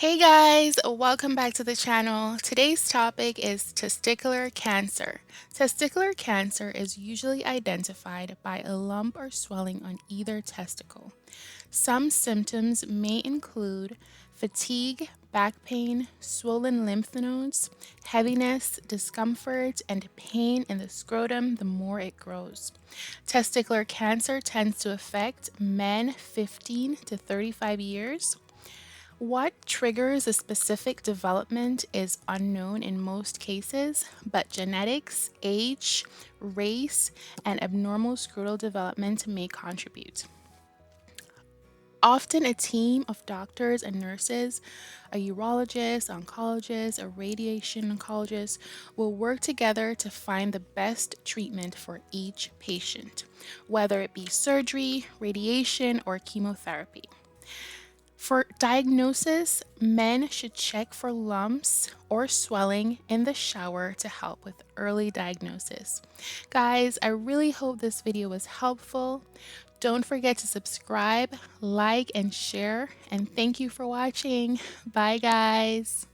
Hey guys, welcome back to the channel. Today's topic is testicular cancer. Testicular cancer is usually identified by a lump or swelling on either testicle. Some symptoms may include fatigue, back pain, swollen lymph nodes, heaviness, discomfort, and pain in the scrotum the more it grows. Testicular cancer tends to affect men 15 to 35 years. What triggers a specific development is unknown in most cases, but genetics, age, race, and abnormal scrotal development may contribute. Often, a team of doctors and nurses, a urologist, oncologist, a radiation oncologist will work together to find the best treatment for each patient, whether it be surgery, radiation, or chemotherapy. For diagnosis, men should check for lumps or swelling in the shower to help with early diagnosis. Guys, I really hope this video was helpful. Don't forget to subscribe, like, and share. And thank you for watching. Bye, guys.